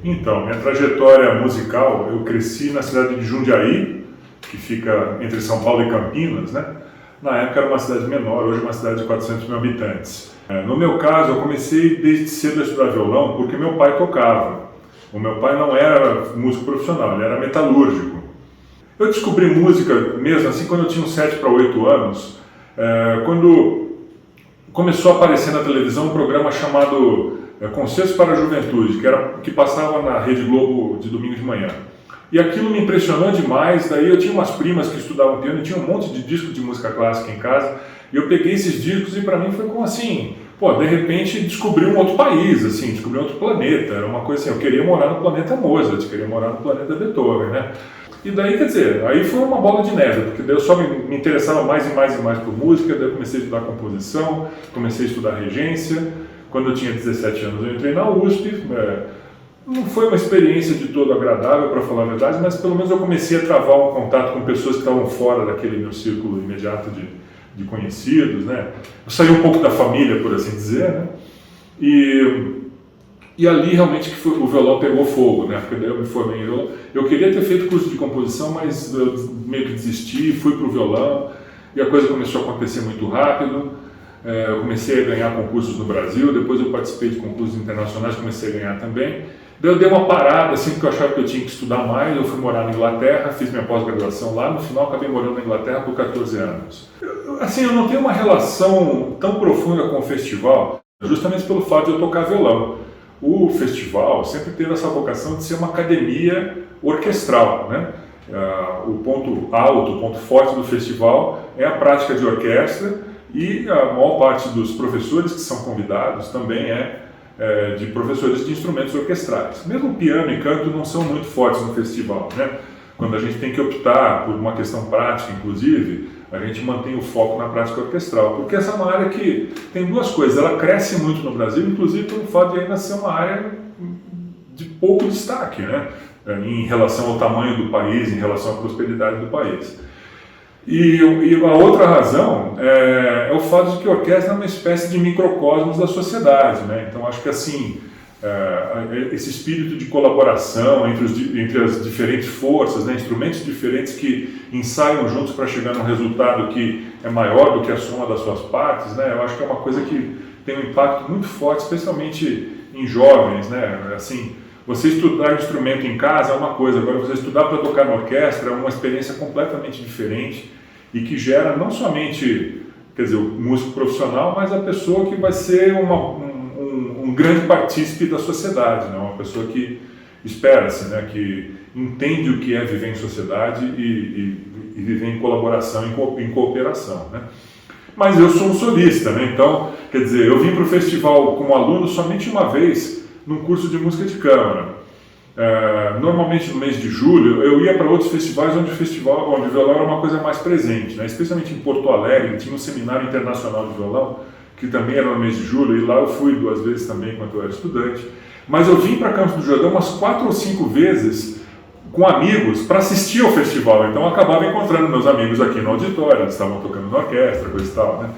Então, minha trajetória musical, eu cresci na cidade de Jundiaí, que fica entre São Paulo e Campinas, né? Na época era uma cidade menor, hoje é uma cidade de 400 mil habitantes. No meu caso, eu comecei desde cedo a estudar violão porque meu pai tocava. O meu pai não era músico profissional, ele era metalúrgico. Eu descobri música mesmo assim quando eu tinha uns 7 para 8 anos, quando começou a aparecer na televisão um programa chamado Concertos para a Juventude, que passava na Rede Globo de domingo de manhã. E aquilo me impressionou demais, daí eu tinha umas primas que estudavam piano e tinha um monte de discos de música clássica em casa, e eu peguei esses discos e para mim foi como assim, de repente descobri um outro país, assim, descobri outro planeta, era uma coisa assim, eu queria morar no planeta Mozart, queria morar no planeta Beethoven, né? E daí, quer dizer, aí foi uma bola de neve, porque daí eu só me interessava mais e mais e mais por música, daí eu comecei a estudar composição, comecei a estudar regência. Quando eu tinha 17 anos eu entrei na USP, não foi uma experiência de todo agradável, para falar a verdade, mas pelo menos eu comecei a travar um contato com pessoas que estavam fora daquele meu círculo imediato de conhecidos, né? Eu saí um pouco da família, por assim dizer, né? E ali realmente que o violão pegou fogo, né? Porque daí eu me formei em violão. Eu queria ter feito curso de composição, mas eu meio que desisti, fui para o violão e a coisa começou a acontecer muito rápido. Eu comecei a ganhar concursos no Brasil, depois eu participei de concursos internacionais, comecei a ganhar também. Daí eu dei uma parada, assim, porque eu achava que eu tinha que estudar mais, eu fui morar na Inglaterra, fiz minha pós-graduação lá, no final acabei morando na Inglaterra por 14 anos. Eu não tenho uma relação tão profunda com o festival, justamente pelo fato de eu tocar violão. O festival sempre teve essa vocação de ser uma academia orquestral, né? O ponto alto, o ponto forte do festival é a prática de orquestra, e a maior parte dos professores que são convidados também de professores de instrumentos orquestrais. Mesmo piano e canto não são muito fortes no festival, né? Quando a gente tem que optar por uma questão prática, inclusive, a gente mantém o foco na prática orquestral, porque essa é uma área que tem duas coisas, ela cresce muito no Brasil, inclusive pelo fato de ainda ser uma área de pouco destaque, né? Em relação ao tamanho do país, em relação à prosperidade do país. E a outra razão é o fato de que a orquestra é uma espécie de microcosmos da sociedade, né? Então acho que assim, esse espírito de colaboração entre as diferentes forças, né? Instrumentos diferentes que ensaiam juntos para chegar num resultado que é maior do que a soma das suas partes, né? Eu acho que é uma coisa que tem um impacto muito forte, especialmente em jovens, né? Assim, você estudar instrumento em casa é uma coisa, agora você estudar para tocar na orquestra é uma experiência completamente diferente e que gera não somente, quer dizer, o músico profissional, mas a pessoa que vai ser um grande partícipe da sociedade, né? Uma pessoa que espera-se, né? Que entende o que é viver em sociedade e viver em colaboração, em cooperação, né? Mas eu sou um solista, né? Então, quer dizer, eu vim para o festival como aluno somente uma vez num curso de música de câmara. Normalmente no mês de julho eu ia para outros festivais onde o violão era uma coisa mais presente, né? Especialmente em Porto Alegre, tinha um seminário internacional de violão, que também era no mês de julho, e lá eu fui 2 vezes também enquanto eu era estudante. Mas eu vim para Campos do Jordão umas 4 ou 5 vezes com amigos para assistir ao festival, então eu acabava encontrando meus amigos aqui no auditório, eles estavam tocando na orquestra, coisa e tal, né?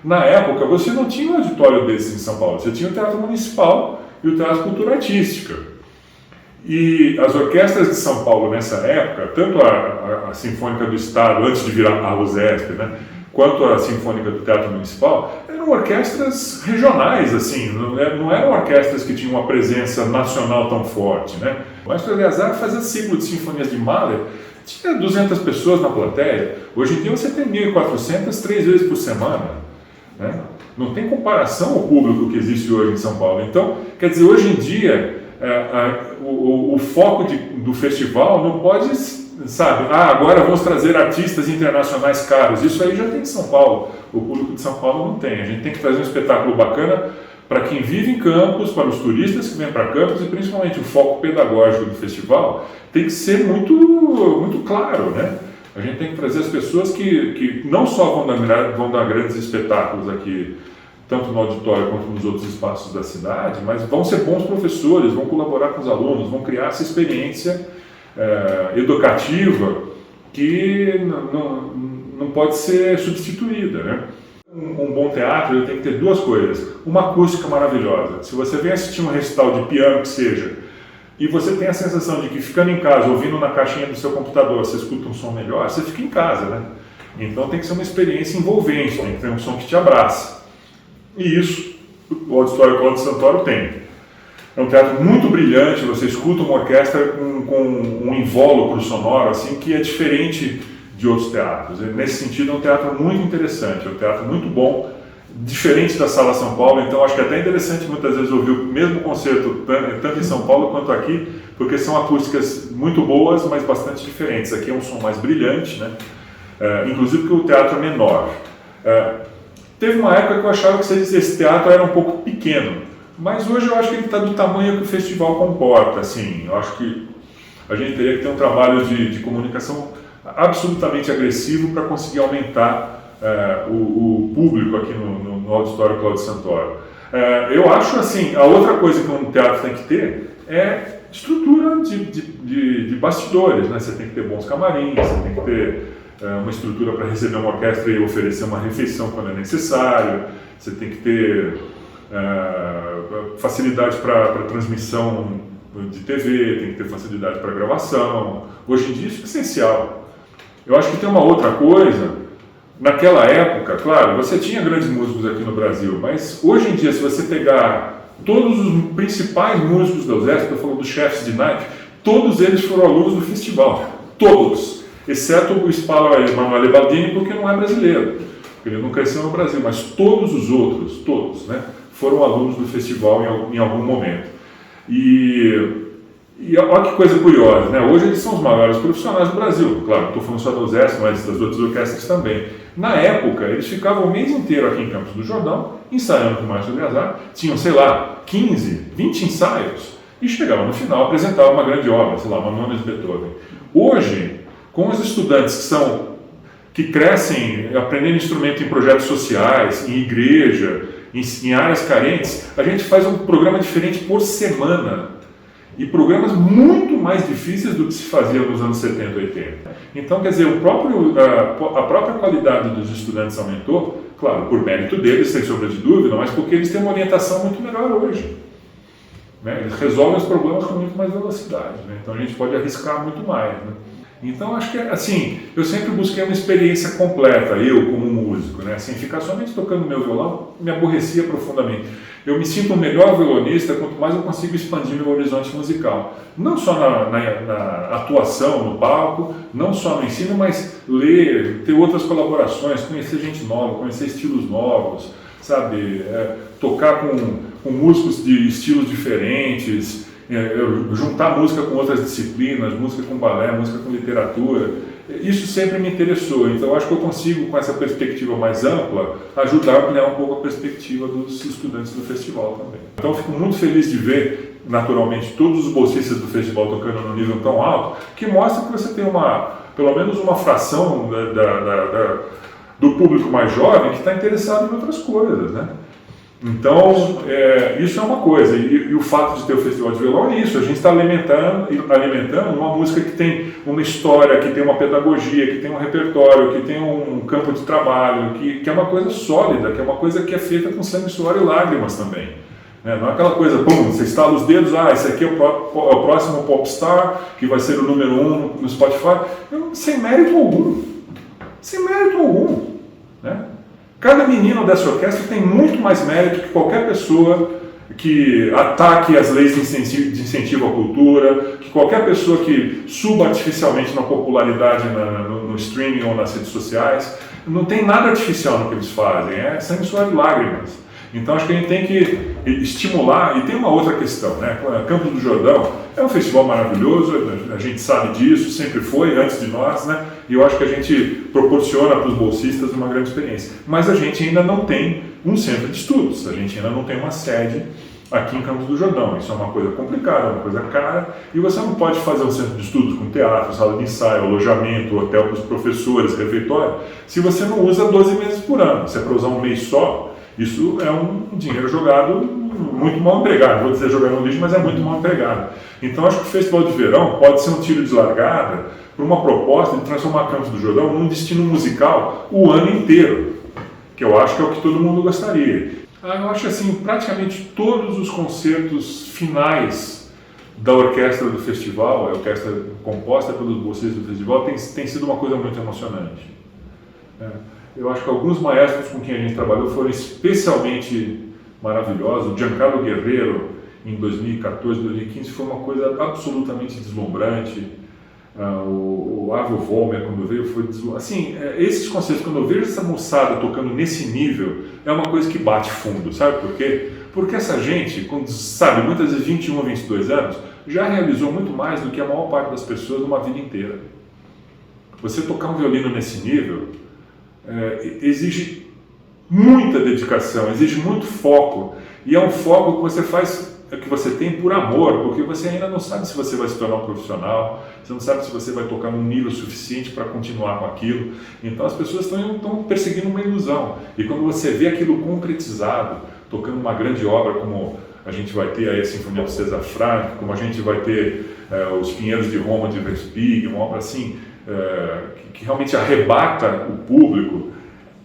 Na época você não tinha um auditório desses em São Paulo, você tinha o Teatro Municipal e o Teatro Cultura Artística. E as orquestras de São Paulo nessa época, tanto a Sinfônica do Estado, antes de virar a USESP, né, quanto a Sinfônica do Teatro Municipal, eram orquestras regionais, assim, não eram orquestras que tinham uma presença nacional tão forte, né? O Maestro Eleazar fazia ciclo de sinfonias de Mahler, tinha 200 pessoas na plateia, hoje em dia você tem 1.400 3 vezes por semana, né? Não tem comparação ao público que existe hoje em São Paulo. Então, quer dizer, hoje em dia, o foco do festival não pode, sabe, agora vamos trazer artistas internacionais caros. Isso aí já tem em São Paulo. O público de São Paulo não tem. A gente tem que fazer um espetáculo bacana para quem vive em Campos, para os turistas que vêm para Campos, e principalmente o foco pedagógico do festival tem que ser muito, muito claro, né? A gente tem que trazer as pessoas que não só vão dar grandes espetáculos aqui, tanto no auditório quanto nos outros espaços da cidade, mas vão ser bons professores, vão colaborar com os alunos, vão criar essa experiência educativa que não pode ser substituída, né? Um bom teatro tem que ter 2 coisas. Uma acústica maravilhosa. Se você vem assistir um recital de piano que seja, e você tem a sensação de que ficando em casa, ouvindo na caixinha do seu computador, você escuta um som melhor, você fica em casa, né? Então tem que ser uma experiência envolvente, tem que ter um som que te abraça. E isso o Auditório Cláudio Santoro tem. É um teatro muito brilhante, você escuta uma orquestra com um invólucro sonoro assim, que é diferente de outros teatros. Nesse sentido é um teatro muito interessante, é um teatro muito bom, diferente da Sala São Paulo, então acho que é até interessante muitas vezes ouvir o mesmo concerto tanto em São Paulo quanto aqui, porque são acústicas muito boas, mas bastante diferentes. Aqui é um som mais brilhante, né? Inclusive porque o teatro é menor. Teve uma época que eu achava que esse teatro era um pouco pequeno, mas hoje eu acho que ele está do tamanho que o festival comporta. Assim, eu acho que a gente teria que ter um trabalho de comunicação absolutamente agressivo para conseguir aumentar o público aqui no Auditório Cláudio Santoro. Eu acho assim, a outra coisa que um teatro tem que ter é estrutura de bastidores, né? Você tem que ter bons camarins, você tem que ter uma estrutura para receber uma orquestra e oferecer uma refeição quando é necessário, você tem que ter facilidade para transmissão de TV, tem que ter facilidade para gravação. Hoje em dia isso é essencial. Eu acho que tem uma outra coisa. Naquela época, claro, você tinha grandes músicos aqui no Brasil, mas hoje em dia, se você pegar todos os principais músicos da USESP, estou falando dos chefes de naipe, todos eles foram alunos do festival. Todos. Exceto o Spalo Emanuele Baldini, porque não é brasileiro. Porque ele não cresceu no Brasil, mas todos os outros, todos, né, foram alunos do festival em algum momento. E olha que coisa curiosa, né? Hoje eles são os maiores profissionais do Brasil. Claro, não estou falando só da USESP, mas das outras orquestras também. Na época, eles ficavam o mês inteiro aqui em Campos do Jordão, ensaiando com o Márcio Eleazar. Tinham, sei lá, 15, 20 ensaios. E chegavam no final, apresentavam uma grande obra, sei lá, uma nona de Beethoven. Hoje, com os estudantes que crescem aprendendo instrumento em projetos sociais, em igreja, em áreas carentes, a gente faz um programa diferente por semana. E programas muito mais difíceis do que se fazia nos anos 70 e 80. Então, quer dizer, a própria qualidade dos estudantes aumentou, claro, por mérito deles, sem sombra de dúvida, mas porque eles têm uma orientação muito melhor hoje. Né? Eles resolvem os problemas com muito mais velocidade. Né? Então, a gente pode arriscar muito mais. Né? Então, acho que, assim, eu sempre busquei uma experiência completa, eu como músico, né? Assim, ficar somente tocando meu violão me aborrecia profundamente. Eu me sinto um melhor violonista quanto mais eu consigo expandir meu horizonte musical. Não só na atuação, no palco, não só no ensino, mas ler, ter outras colaborações, conhecer gente nova, conhecer estilos novos, sabe? Tocar com músicos de estilos diferentes, juntar música com outras disciplinas, música com balé, música com literatura. Isso sempre me interessou, então acho que eu consigo, com essa perspectiva mais ampla, ajudar a ampliar um pouco a perspectiva dos estudantes do festival também. Então fico muito feliz de ver, naturalmente, todos os bolsistas do festival tocando num nível tão alto, que mostra que você tem pelo menos uma fração do público mais jovem que está interessado em outras coisas, né? Então, isso é uma coisa, e o fato de ter o Festival de Violão é isso, a gente está alimentando uma música que tem uma história, que tem uma pedagogia, que tem um repertório, que tem um campo de trabalho, que é uma coisa sólida, que é uma coisa que é feita com sangue, suor e lágrimas também. Né? Não é aquela coisa, pum, você estala os dedos, esse aqui é o próximo popstar, que vai ser o número 1 no Spotify, sem mérito algum. Sem mérito algum. Né? Cada menino dessa orquestra tem muito mais mérito que qualquer pessoa que ataque as leis de incentivo à cultura, que qualquer pessoa que suba artificialmente na popularidade no streaming ou nas redes sociais. Não tem nada artificial no que eles fazem, é sangue, suor e lágrimas. Então acho que a gente tem que estimular, e tem uma outra questão, né? Campos do Jordão é um festival maravilhoso, a gente sabe disso, sempre foi, antes de nós, né? E eu acho que a gente proporciona para os bolsistas uma grande experiência. Mas a gente ainda não tem um centro de estudos, a gente ainda não tem uma sede aqui em Campos do Jordão. Isso é uma coisa complicada, uma coisa cara, e você não pode fazer um centro de estudos com teatro, sala de ensaio, alojamento, hotel para os professores, refeitório, se você não usa 12 meses por ano. Se é para usar um mês só, isso é um dinheiro jogado, muito mal empregado. Vou dizer jogado no lixo, mas é muito mal empregado. Então acho que o Festival de Verão pode ser um tiro de largada para uma proposta de transformar Campos do Jordão num destino musical o ano inteiro, que eu acho que é o que todo mundo gostaria. Eu acho assim, praticamente todos os concertos finais da orquestra do festival, a orquestra composta pelos bolsistas do festival, tem sido uma coisa muito emocionante. Eu acho que alguns maestros com quem a gente trabalhou foram especialmente maravilhosos. O Giancarlo Guerreiro, em 2014, 2015, foi uma coisa absolutamente deslumbrante. O Avio Volmer, quando veio, foi deslumbrante. Assim, esses concertos, quando eu vejo essa moçada tocando nesse nível, é uma coisa que bate fundo, sabe por quê? Porque essa gente, quando, sabe, muitas vezes 21 ou 22 anos, já realizou muito mais do que a maior parte das pessoas numa vida inteira. Você tocar um violino nesse nível exige muita dedicação, exige muito foco, e é um foco que você faz, que você tem por amor, porque você ainda não sabe se você vai se tornar um profissional, você não sabe se você vai tocar num nível suficiente para continuar com aquilo. Então as pessoas estão perseguindo uma ilusão, e quando você vê aquilo concretizado, tocando uma grande obra como a gente vai ter aí a Sinfonia do César Franck, como a gente vai ter os Pinheiros de Roma de Verspig, uma obra assim que realmente arrebata o público,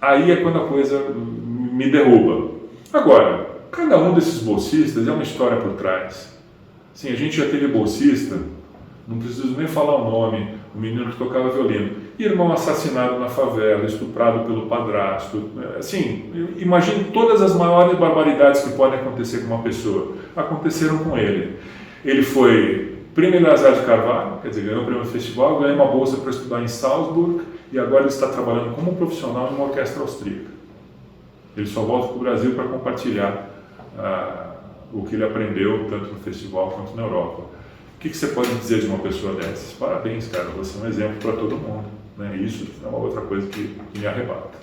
aí é quando a coisa me derruba. Agora, cada um desses bolsistas é uma história por trás. Sim, a gente já teve bolsista, não preciso nem falar o nome, o menino que tocava violino, irmão assassinado na favela, estuprado pelo padrasto. Assim, imagine todas as maiores barbaridades que podem acontecer com uma pessoa. Aconteceram com ele. Ele foi Prêmio Eleazar de Carvalho, quer dizer, ganhou o prêmio do festival, ganhou uma bolsa para estudar em Salzburg e agora ele está trabalhando como profissional em uma orquestra austríaca. Ele só volta para o Brasil para compartilhar o que ele aprendeu tanto no festival quanto na Europa. O que você pode dizer de uma pessoa dessas? Parabéns, cara, você é um exemplo para todo mundo. Né? Isso é uma outra coisa que me arrebata.